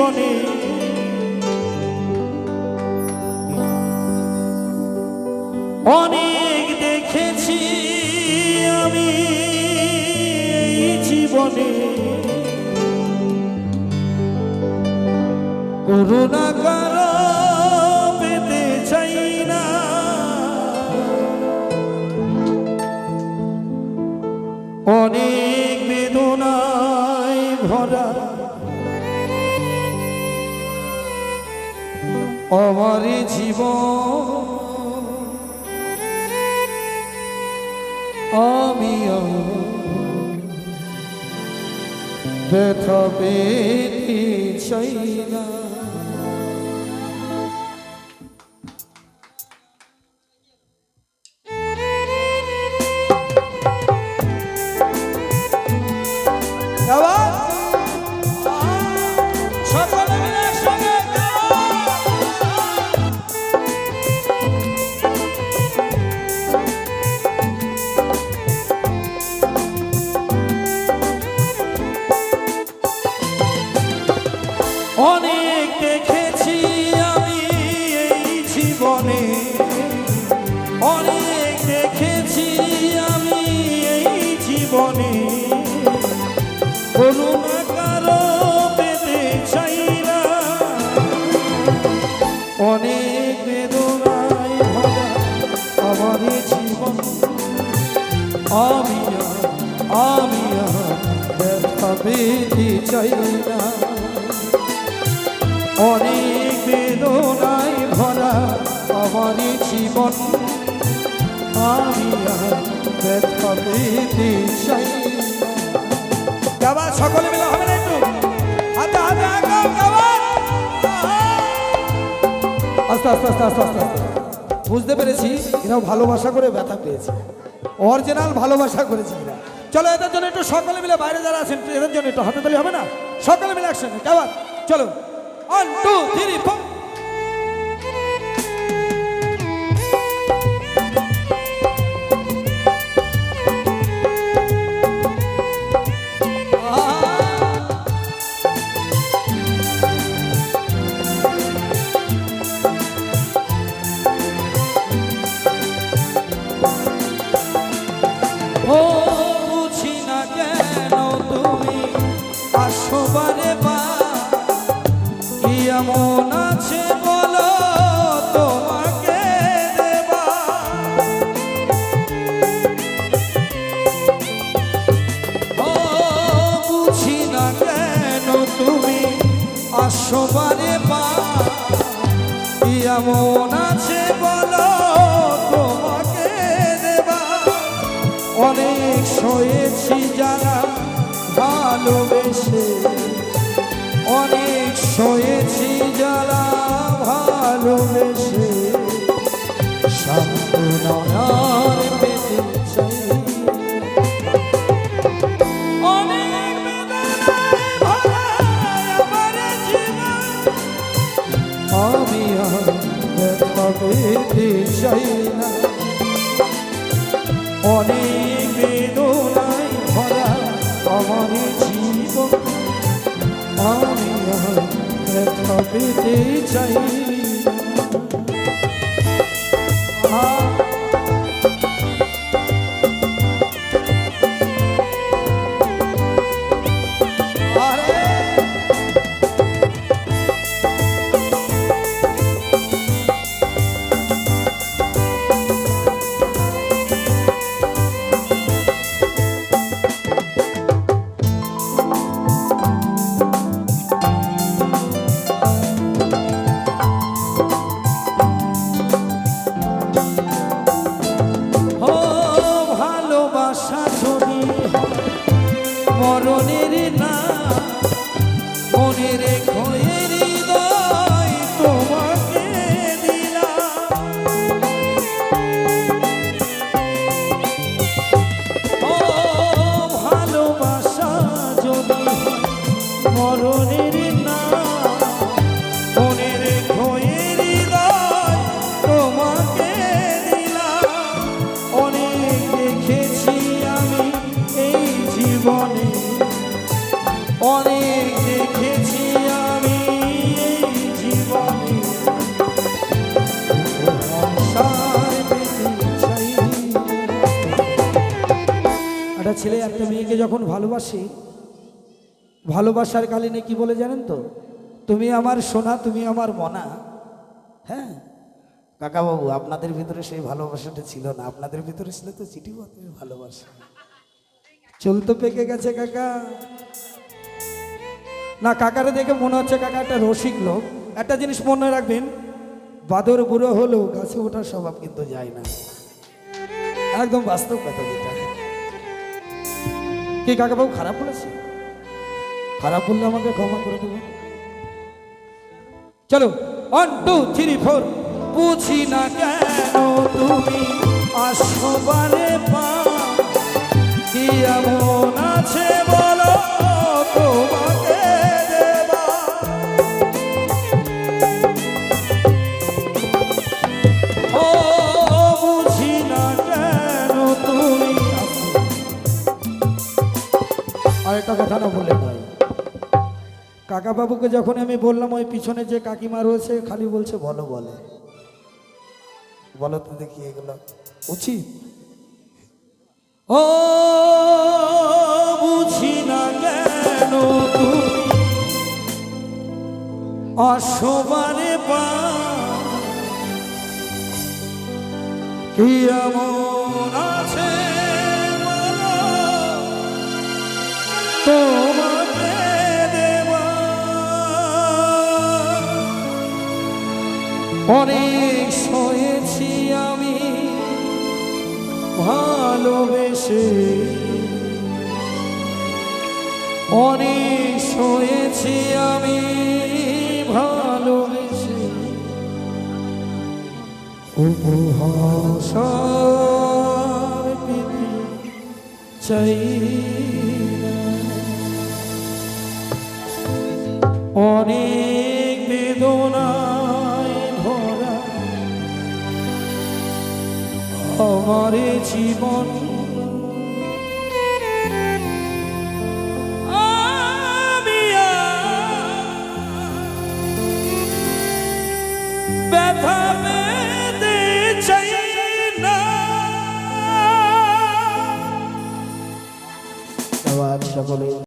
জীবনে অনেক দেখেছি আমি এই জীবনে করুণা কারো পেতে চাই না অনেক বেদনায় ভরা আমার জীবন আমি ব্যথা পেতে চাই না অনেক দেখেছি আমি এই জীবনে অনেক দেখেছি আমি এই জীবনে করুণা কারো পেতে চাই না অনেক বেদনায় ভরা আমার জীবন আমি ব্যথা পেতে চাই না অনেক বেদনায় ভরা আমার জীবন আমি ব্যথা পেতে চাই গাওয়া সকলে মিলে হবে না একটু হাতে হাতে আগাও গাওয়া আস্তে আস্তে আস্তে আস্তে আস্তে আস্তে বুঝতে পেরেছি এরাও ভালোবাসা করে ব্যথা পেয়েছে অরিজিনাল ভালোবাসা করেছি এরা চলো এদের জন্য একটু সকলে মিলে বাইরে যারা আছেন এদের জন্য একটু হাতে তালি হবে না সকলে মিলে একসঙ্গে গাওয়া চলো 1 2 3 4 ও বুঝি না কেন তুমি আসবারে বা এমন আছে বলো তোমাকে দেবা ও বুঝি না কেন তুমি আসবারে বা এমন আছে বলো তোমাকে দেবা অনেক সয়েছি যারা ভালোবেসে অনেক সয়েছি যারা ভালোবেসে সান্ত্বনার পেতে চাই অনেক বেদনায় ভরা আমার জীবন আমি ব্যথা পেতে চাই না অনেক বেদনায় ভরা আমার জীবন আমি ব্যথা পেতে চাই মরণের না মনে রেখো হৃদয় তোমাকে দিলাম ও ভালোবাসা যদি মরণের না মনে রেখো হৃদয় তোমাকে দিলাম অনেক দেখেছি আমি এই জীবনে অনেক দেখেছি আমি মেয়েকে যখন ভালোবাসি, ভালোবাসার কালীনে কি বলে জানেন তো, তুমি আমার সোনা, তুমি আমার মনা। হ্যাঁ কাকাবাবু, আপনাদের ভিতরে সেই ভালোবাসাটা ছিল না, আপনাদের ভিতরে ছিল তো চিঠি পত্রের ভালোবাসা। চুল তো পেকে গেছে কাকা। না, কাকারে দেখে মনে হচ্ছে কাকা একটা রসিক লোক। একটা জিনিস মনে রাখবেন, বাদর বুড়ো হলেও গাছে ওঠার স্বভাব কিন্তু যায় না। একদম বাস্তব কথা যেটা। কি কাকাবাবু খারাপ বলেছি? খারাপ বললে আমাকে ক্ষমা করে দেবেন। চলো 1 2 3 4। বুঝি না কেন তুমি আসবারে পা, কি এমন আছে বলো তোমাকে দেবা। ও বুঝি না কেন তুমি। আরেকটা কথা না বলে নয়, কাকা বাবুকে যখন আমি বললাম ওই পিছনে যে কাকিমা রয়েছে খালি বলছে বলো বলো বলো তো দেখি এগুলো উচিত? ও বুঝি না কেন তুমি আসবারে পা, কি এমন আছে বলো তোমাকে দেবা। অনেক সয়েছি আমি ভালোবেসে, অনেক সয়েছি আমি ভালোবেসে, উপহাসার পিতে চাই না। অনেক বেদনায় ভরা আমার জীবন, আমি ব্যথা পেতে চাই না। আবার সকলে